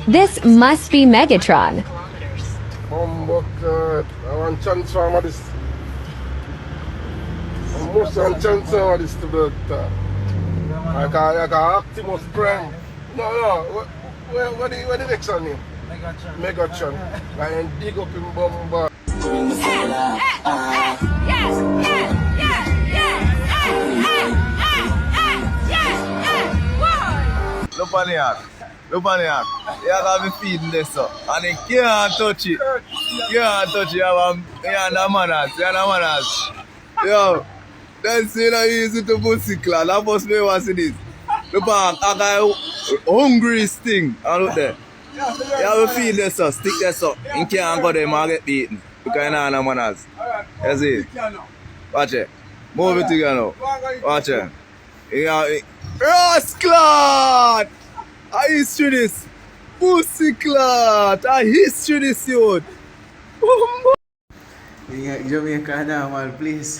This must be Megatron. Bumbucket. I want transformer this. I must want transformer this to the like a Optimus Prime. No. What the next one name? Megatron. Like dig up in Bumbucket. Look on the yak. Look on the yak. You have me feeding this up. And he can't touch it. Can't touch it. You have the manners. You have the manners. Yo. That's easy to pussy class. That must be what it is. Look on a guy hungry thing. And look there. You have to feed this up. Stick this up. You can't go there and get beaten. Because you don't have the manners. You see? Watch it. Move it together. Watch it. Rasclad! I history this. Pussy clot. I history this, youth. Jamaica na, man, please.